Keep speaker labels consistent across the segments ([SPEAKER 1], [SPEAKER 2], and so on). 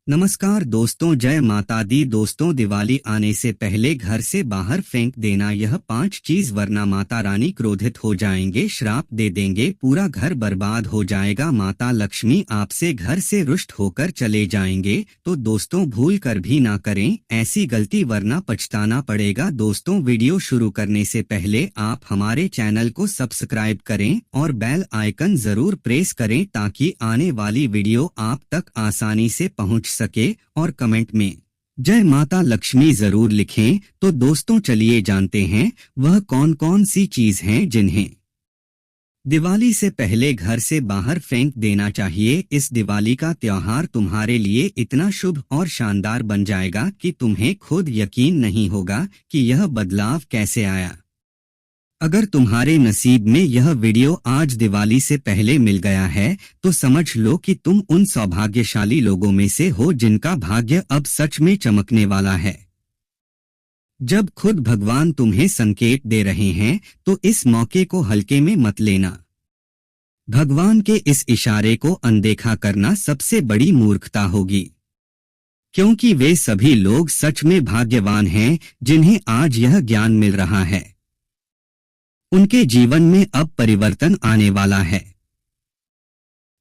[SPEAKER 1] नमस्कार दोस्तों, जय माता दी। दोस्तों, दिवाली आने से पहले घर से बाहर फेंक देना यह 5 चीज, वरना माता रानी क्रोधित हो जाएंगे, श्राप दे देंगे, पूरा घर बर्बाद हो जाएगा, माता लक्ष्मी आपसे घर से रुष्ट होकर चले जाएंगे। तो दोस्तों, भूल कर भी ना करें ऐसी गलती, वरना पछताना पड़ेगा। दोस्तों, वीडियो शुरू करने से पहले आप हमारे चैनल को सब्सक्राइब करें और बेल आइकन जरूर प्रेस करें ताकि आने वाली वीडियो आप तक आसानी से पहुंच सके, और कमेंट में जय माता लक्ष्मी जरूर लिखें। तो दोस्तों, चलिए जानते हैं वह कौन कौन सी चीज हैं जिन्हें दिवाली से पहले घर से बाहर फेंक देना चाहिए। इस दिवाली का त्योहार तुम्हारे लिए इतना शुभ और शानदार बन जाएगा कि तुम्हें खुद यकीन नहीं होगा कि यह बदलाव कैसे आया। अगर तुम्हारे नसीब में यह वीडियो आज दिवाली से पहले मिल गया है तो समझ लो कि तुम उन सौभाग्यशाली लोगों में से हो जिनका भाग्य अब सच में चमकने वाला है। जब खुद भगवान तुम्हें संकेत दे रहे हैं तो इस मौके को हल्के में मत लेना। भगवान के इस इशारे को अनदेखा करना सबसे बड़ी मूर्खता होगी, क्योंकि वे सभी लोग सच में भाग्यवान हैं जिन्हें आज यह ज्ञान मिल रहा है। उनके जीवन में अब परिवर्तन आने वाला है।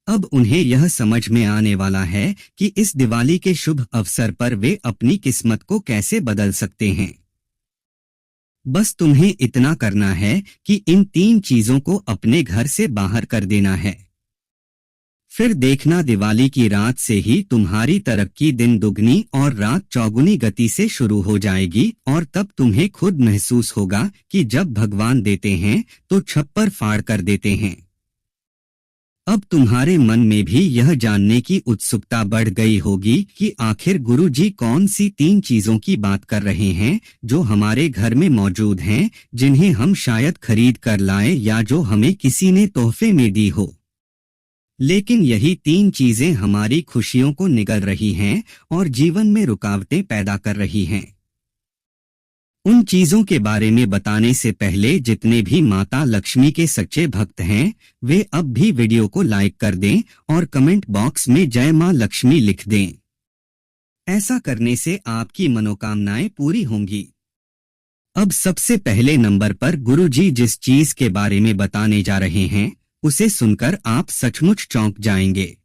[SPEAKER 1] अब उन्हें यह समझ में आने वाला है कि इस दिवाली के शुभ अवसर पर वे अपनी किस्मत को कैसे बदल सकते हैं। बस तुम्हें इतना करना है कि इन 3 चीजों को अपने घर से बाहर कर देना है। फिर देखना, दिवाली की रात से ही तुम्हारी तरक्की दिन दुगनी और रात चौगुनी गति से शुरू हो जाएगी, और तब तुम्हें खुद महसूस होगा कि जब भगवान देते हैं तो छप्पर फाड़ कर देते हैं। अब तुम्हारे मन में भी यह जानने की उत्सुकता बढ़ गई होगी कि आखिर गुरुजी कौन सी 3 चीजों की बात कर रहे हैं जो हमारे घर में मौजूद हैं, जिन्हें हम शायद खरीद कर लाए या जो हमें किसी ने तोहफे में दी हो। लेकिन यही 3 चीजें हमारी खुशियों को निगल रही हैं और जीवन में रुकावटें पैदा कर रही हैं। उन चीजों के बारे में बताने से पहले जितने भी माता लक्ष्मी के सच्चे भक्त हैं वे अब भी वीडियो को लाइक कर दें और कमेंट बॉक्स में जय मां लक्ष्मी लिख दें। ऐसा करने से आपकी मनोकामनाएं पूरी होंगी। अब सबसे पहले नंबर पर गुरुजी जिस चीज के बारे में बताने जा रहे हैं उसे सुनकर आप सचमुच चौंक जाएंगे,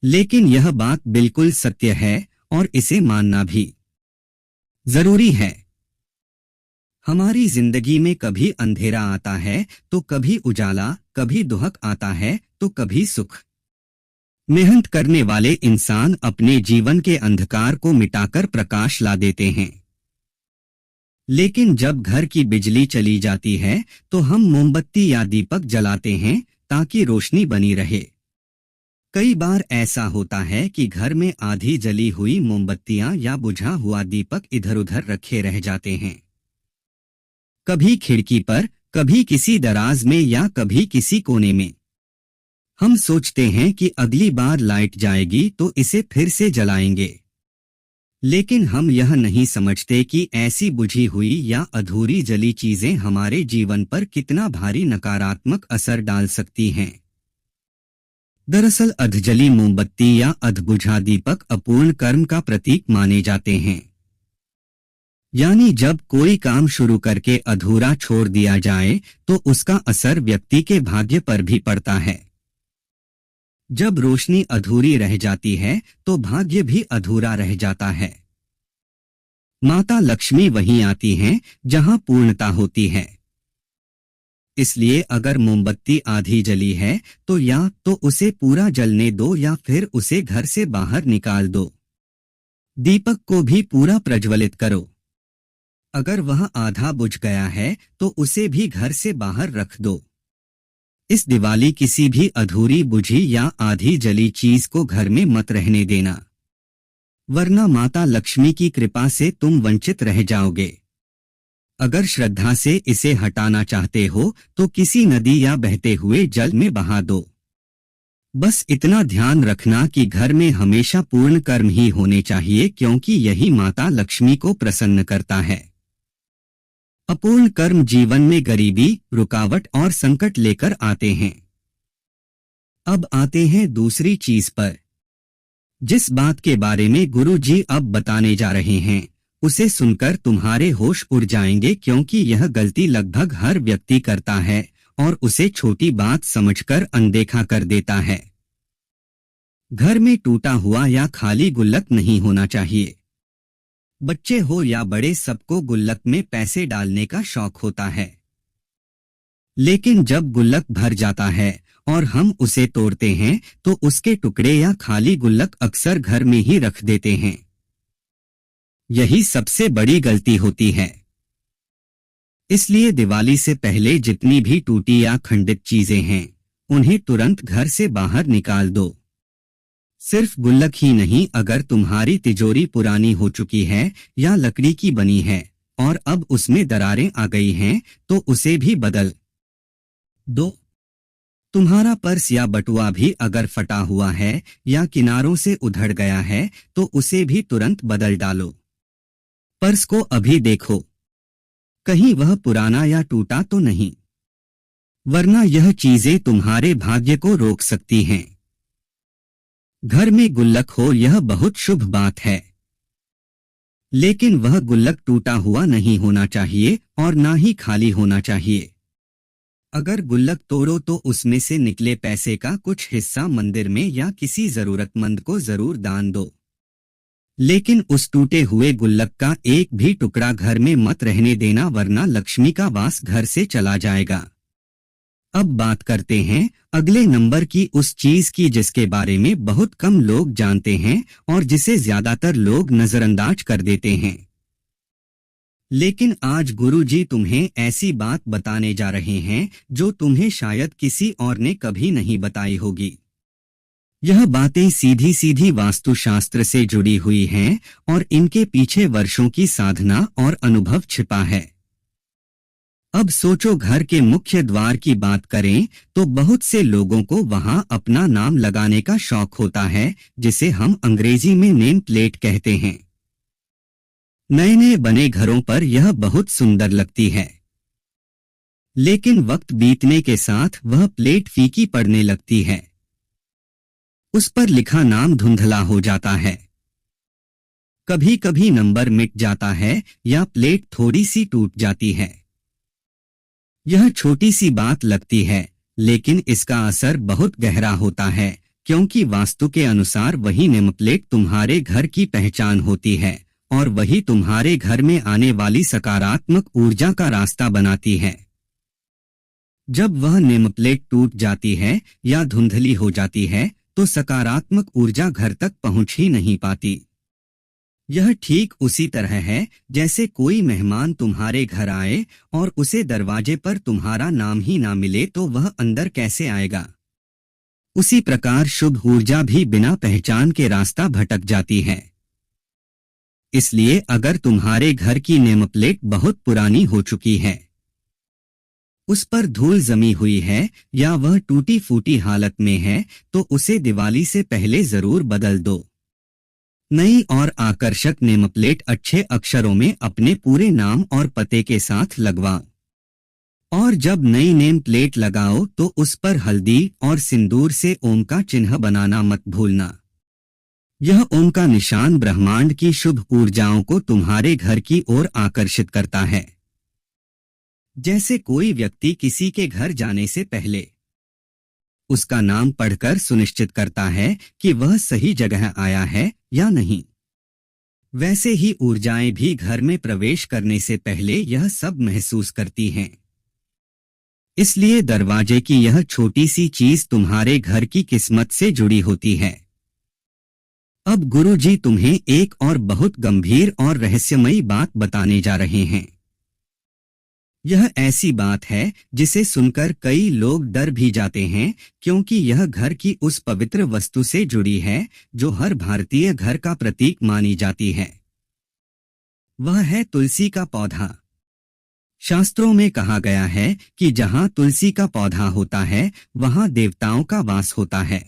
[SPEAKER 1] लेकिन यह बात बिल्कुल सत्य है और इसे मानना भी जरूरी है। हमारी जिंदगी में कभी अंधेरा आता है तो कभी उजाला, कभी दुहक आता है तो कभी सुख। मेहनत करने वाले इंसान अपने जीवन के अंधकार को मिटाकर प्रकाश ला देते हैं, लेकिन जब घर की बिजली चली जाती है तो हम मोमबत्ती या दीपक जलाते हैं ताकि रोशनी बनी रहे। कई बार ऐसा होता है कि घर में आधी जली हुई मोमबत्तियां या बुझा हुआ दीपक इधर उधर रखे रह जाते हैं, कभी खिड़की पर, कभी किसी दराज में या कभी किसी कोने में। हम सोचते हैं कि अगली बार लाइट जाएगी तो इसे फिर से जलाएंगे, लेकिन हम यह नहीं समझते कि ऐसी बुझी हुई या अधूरी जली चीजें हमारे जीवन पर कितना भारी नकारात्मक असर डाल सकती हैं। दरअसल अधजली मोमबत्ती या अधबुझा दीपक अपूर्ण कर्म का प्रतीक माने जाते हैं। यानी जब कोई काम शुरू करके अधूरा छोड़ दिया जाए तो उसका असर व्यक्ति के भाग्य पर भी पड़ता है। जब रोशनी अधूरी रह जाती है तो भाग्य भी अधूरा रह जाता है। माता लक्ष्मी वहीं आती हैं जहां पूर्णता होती है। इसलिए अगर मोमबत्ती आधी जली है तो या तो उसे पूरा जलने दो या फिर उसे घर से बाहर निकाल दो। दीपक को भी पूरा प्रज्वलित करो। अगर वह आधा बुझ गया है तो उसे भी घर से बाहर रख दो। इस दिवाली किसी भी अधूरी बुझी या आधी जली चीज को घर में मत रहने देना, वरना माता लक्ष्मी की कृपा से तुम वंचित रह जाओगे। अगर श्रद्धा से इसे हटाना चाहते हो तो किसी नदी या बहते हुए जल में बहा दो। बस इतना ध्यान रखना कि घर में हमेशा पूर्ण कर्म ही होने चाहिए, क्योंकि यही माता लक्ष्मी को प्रसन्न करता है। अपूर्ण कर्म जीवन में गरीबी, रुकावट और संकट लेकर आते हैं। अब आते हैं दूसरी चीज पर। जिस बात के बारे में गुरुजी अब बताने जा रहे हैं, उसे सुनकर तुम्हारे होश उड़ जाएंगे, क्योंकि यह गलती लगभग हर व्यक्ति करता है और उसे छोटी बात समझकर अनदेखा कर देता है। घर में टूटा हुआ या खाली गुल्लक नहीं होना चाहिए। बच्चे हो या बड़े, सबको गुल्लक में पैसे डालने का शौक होता है। लेकिन जब गुल्लक भर जाता है और हम उसे तोड़ते हैं तो उसके टुकड़े या खाली गुल्लक अक्सर घर में ही रख देते हैं। यही सबसे बड़ी गलती होती है। इसलिए दिवाली से पहले जितनी भी टूटी या खंडित चीजें हैं, उन्हें तुरंत घर से बाहर निकाल दो। सिर्फ गुल्लक ही नहीं, अगर तुम्हारी तिजोरी पुरानी हो चुकी है या लकड़ी की बनी है और अब उसमें दरारें आ गई हैं, तो उसे भी बदल दो। तुम्हारा पर्स या बटुआ भी अगर फटा हुआ है या किनारों से उधड़ गया है, तो उसे भी तुरंत बदल डालो। पर्स को अभी देखो, कहीं वह पुराना या टूटा तो नहीं, वरना यह चीजें तुम्हारे भाग्य को रोक सकती हैं। घर में गुल्लक हो यह बहुत शुभ बात है, लेकिन वह गुल्लक टूटा हुआ नहीं होना चाहिए और ना ही खाली होना चाहिए। अगर गुल्लक तोड़ो तो उसमें से निकले पैसे का कुछ हिस्सा मंदिर में या किसी जरूरतमंद को जरूर दान दो। लेकिन उस टूटे हुए गुल्लक का एक भी टुकड़ा घर में मत रहने देना, वरना लक्ष्मी का वास घर से चला जाएगा। अब बात करते हैं अगले नंबर की, उस चीज की जिसके बारे में बहुत कम लोग जानते हैं और जिसे ज्यादातर लोग नजरअंदाज कर देते हैं। लेकिन आज गुरुजी तुम्हें ऐसी बात बताने जा रहे हैं जो तुम्हें शायद किसी और ने कभी नहीं बताई होगी। यह बातें सीधी सीधी वास्तुशास्त्र से जुड़ी हुई हैं और इनके पीछे वर्षों की साधना और अनुभव छिपा है। अब सोचो, घर के मुख्य द्वार की बात करें तो बहुत से लोगों को वहां अपना नाम लगाने का शौक होता है, जिसे हम अंग्रेजी में नेम प्लेट कहते हैं। नए नए बने घरों पर यह बहुत सुंदर लगती है, लेकिन वक्त बीतने के साथ वह प्लेट फीकी पड़ने लगती है। उस पर लिखा नाम धुंधला हो जाता है, कभी कभी नंबर मिट जाता है या प्लेट थोड़ी सी टूट जाती है। यह छोटी सी बात लगती है, लेकिन इसका असर बहुत गहरा होता है, क्योंकि वास्तु के अनुसार वही नेम प्लेट तुम्हारे घर की पहचान होती है और वही तुम्हारे घर में आने वाली सकारात्मक ऊर्जा का रास्ता बनाती है। जब वह नेम प्लेट टूट जाती है या धुंधली हो जाती है तो सकारात्मक ऊर्जा घर तक पहुंच ही नहीं पाती। यह ठीक उसी तरह है जैसे कोई मेहमान तुम्हारे घर आए और उसे दरवाजे पर तुम्हारा नाम ही ना मिले तो वह अंदर कैसे आएगा। उसी प्रकार शुभ ऊर्जा भी बिना पहचान के रास्ता भटक जाती है। इसलिए अगर तुम्हारे घर की नेम प्लेट बहुत पुरानी हो चुकी है, उस पर धूल जमी हुई है या वह टूटी फूटी हालत में है, तो उसे दिवाली से पहले जरूर बदल दो। नई और आकर्षक नेम प्लेट अच्छे अक्षरों में अपने पूरे नाम और पते के साथ लगवाओ और जब नई नेम प्लेट लगाओ तो उस पर हल्दी और सिंदूर से ओम का चिन्ह बनाना मत भूलना। यह ओम का निशान ब्रह्मांड की शुभ ऊर्जाओं को तुम्हारे घर की ओर आकर्षित करता है। जैसे कोई व्यक्ति किसी के घर जाने से पहले उसका नाम पढ़कर सुनिश्चित करता है कि वह सही जगह आया है या नहीं, वैसे ही ऊर्जाएं भी घर में प्रवेश करने से पहले यह सब महसूस करती हैं। इसलिए दरवाजे की यह छोटी सी चीज तुम्हारे घर की किस्मत से जुड़ी होती है। अब गुरुजी तुम्हें एक और बहुत गंभीर और रहस्यमयी बात बताने जा रहे हैं। यह ऐसी बात है जिसे सुनकर कई लोग डर भी जाते हैं, क्योंकि यह घर की उस पवित्र वस्तु से जुड़ी है जो हर भारतीय घर का प्रतीक मानी जाती है। वह है तुलसी का पौधा। शास्त्रों में कहा गया है कि जहां तुलसी का पौधा होता है वहां देवताओं का वास होता है।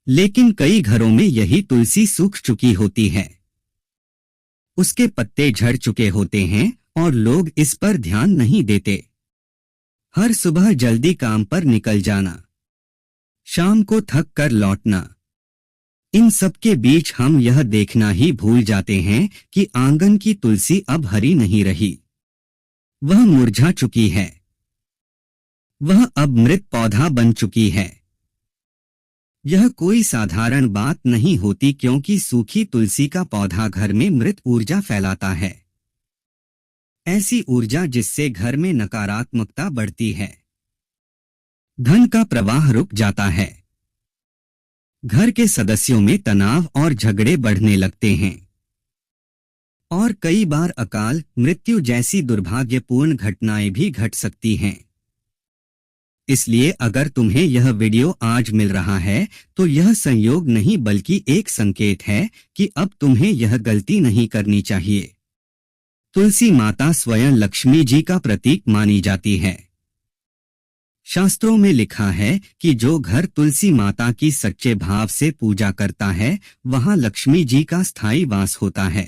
[SPEAKER 1] लेकिन कई घरों में यही तुलसी सूख चुकी होती है, उसके पत्ते झड़ चुके होते हैं और लोग इस पर ध्यान नहीं देते। हर सुबह जल्दी काम पर निकल जाना, शाम को थक कर लौटना इन सब के बीच हम यह देखना ही भूल जाते हैं कि आंगन की तुलसी अब हरी नहीं रही, वह मुरझा चुकी है, वह अब मृत पौधा बन चुकी है। यह कोई साधारण बात नहीं होती, क्योंकि सूखी तुलसी का पौधा घर में मृत ऊर्जा फैलाता है, ऐसी ऊर्जा जिससे घर में नकारात्मकता बढ़ती है, धन का प्रवाह रुक जाता है, घर के सदस्यों में तनाव और झगड़े बढ़ने लगते हैं और कई बार अकाल मृत्यु जैसी दुर्भाग्यपूर्ण घटनाएं भी घट सकती हैं। इसलिए अगर तुम्हें यह वीडियो आज मिल रहा है तो यह संयोग नहीं बल्कि एक संकेत है कि अब तुम्हें यह गलती नहीं करनी चाहिए। तुलसी माता स्वयं लक्ष्मी जी का प्रतीक मानी जाती है। शास्त्रों में लिखा है कि जो घर तुलसी माता की सच्चे भाव से पूजा करता है वहां लक्ष्मी जी का स्थायी वास होता है।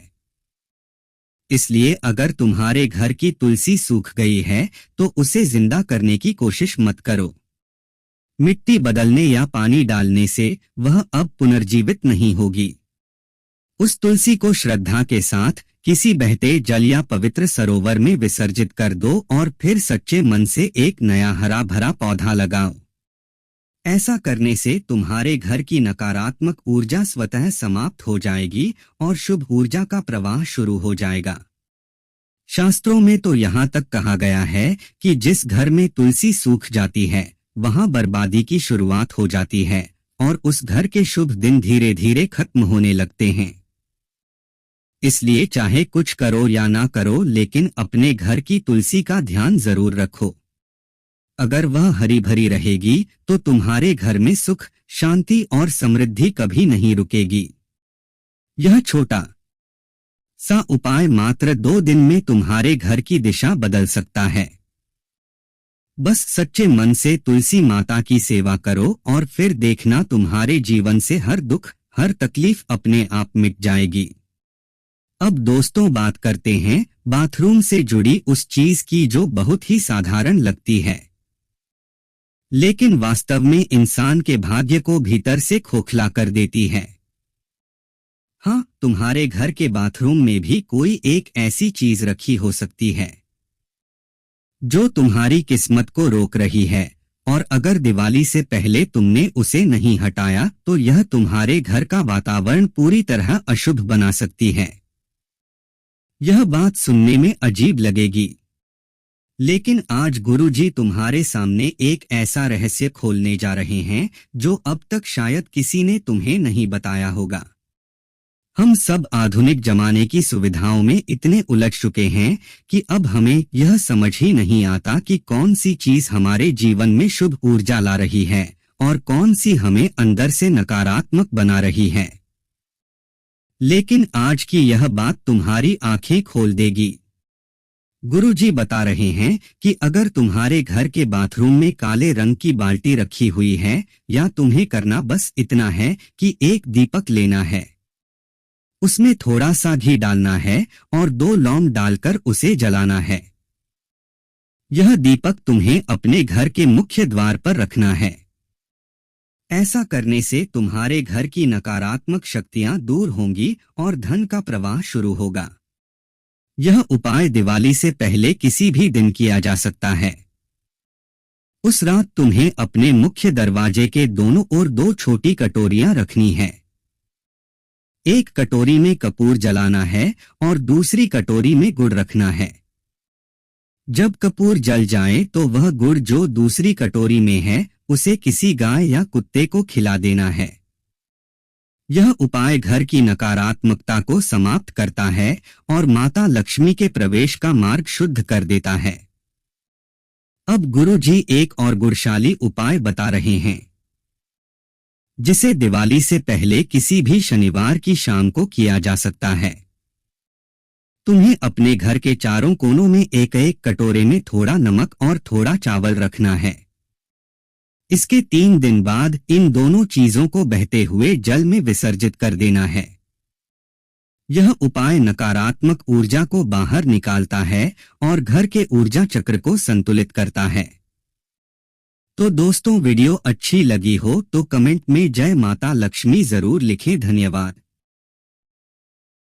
[SPEAKER 1] इसलिए अगर तुम्हारे घर की तुलसी सूख गई है तो उसे जिंदा करने की कोशिश मत करो। मिट्टी बदलने या पानी डालने से वह अब पुनर्जीवित नहीं होगी। उस तुलसी को श्रद्धा के साथ किसी बहते जल या पवित्र सरोवर में विसर्जित कर दो और फिर सच्चे मन से एक नया हरा भरा पौधा लगाओ। ऐसा करने से तुम्हारे घर की नकारात्मक ऊर्जा स्वतः समाप्त हो जाएगी और शुभ ऊर्जा का प्रवाह शुरू हो जाएगा। शास्त्रों में तो यहाँ तक कहा गया है कि जिस घर में तुलसी सूख जाती है वहाँ बर्बादी की शुरुआत हो जाती है और उस घर के शुभ दिन धीरे धीरे खत्म होने लगते हैं। इसलिए चाहे कुछ करो या ना करो, लेकिन अपने घर की तुलसी का ध्यान जरूर रखो। अगर वह हरी भरी रहेगी तो तुम्हारे घर में सुख, शांति और समृद्धि कभी नहीं रुकेगी। यह छोटा सा उपाय मात्र 2 दिन में तुम्हारे घर की दिशा बदल सकता है। बस सच्चे मन से तुलसी माता की सेवा करो और फिर देखना तुम्हारे जीवन से हर दुख, हर तकलीफ अपने आप मिट जाएगी। अब दोस्तों बात करते हैं बाथरूम से जुड़ी उस चीज की जो बहुत ही साधारण लगती है, लेकिन वास्तव में इंसान के भाग्य को भीतर से खोखला कर देती है। हाँ, तुम्हारे घर के बाथरूम में भी कोई एक ऐसी चीज रखी हो सकती है जो तुम्हारी किस्मत को रोक रही है, और अगर दिवाली से पहले तुमने उसे नहीं हटाया तो यह तुम्हारे घर का वातावरण पूरी तरह अशुभ बना सकती है। यह बात सुनने में अजीब लगेगी, लेकिन आज गुरुजी तुम्हारे सामने एक ऐसा रहस्य खोलने जा रहे हैं जो अब तक शायद किसी ने तुम्हें नहीं बताया होगा। हम सब आधुनिक जमाने की सुविधाओं में इतने उलझ चुके हैं कि अब हमें यह समझ ही नहीं आता कि कौन सी चीज हमारे जीवन में शुभ ऊर्जा ला रही है और कौन सी हमें अंदर से नकारात्मक बना रही है। लेकिन आज की यह बात तुम्हारी आंखें खोल देगी। गुरुजी बता रहे हैं कि अगर तुम्हारे घर के बाथरूम में काले रंग की बाल्टी रखी हुई है, या तुम्हें करना बस इतना है कि एक दीपक लेना है, उसमें थोड़ा सा घी डालना है और 2 लौंग डालकर उसे जलाना है। यह दीपक तुम्हें अपने घर के मुख्य द्वार पर रखना है। ऐसा करने से तुम्हारे घर की नकारात्मक शक्तियां दूर होंगी और धन का प्रवाह शुरू होगा। यह उपाय दिवाली से पहले किसी भी दिन किया जा सकता है। उस रात तुम्हें अपने मुख्य दरवाजे के दोनों ओर 2 छोटी कटोरियां रखनी है। एक कटोरी में कपूर जलाना है और दूसरी कटोरी में गुड़ रखना है। जब कपूर जल जाए तो वह गुड़ जो दूसरी कटोरी में है उसे किसी गाय या कुत्ते को खिला देना है। यह उपाय घर की नकारात्मकता को समाप्त करता है और माता लक्ष्मी के प्रवेश का मार्ग शुद्ध कर देता है। अब गुरुजी एक और गुणशाली उपाय बता रहे हैं, जिसे दिवाली से पहले किसी भी शनिवार की शाम को किया जा सकता है। तुम्हें अपने घर के चारों कोनों में एक एक कटोरे में थोड़ा नमक और थोड़ा चावल रखना है। इसके 3 दिन बाद इन दोनों चीजों को बहते हुए जल में विसर्जित कर देना है। यह उपाय नकारात्मक ऊर्जा को बाहर निकालता है और घर के ऊर्जा चक्र को संतुलित करता है। तो दोस्तों वीडियो अच्छी लगी हो तो कमेंट में जय माता लक्ष्मी जरूर लिखें। धन्यवाद।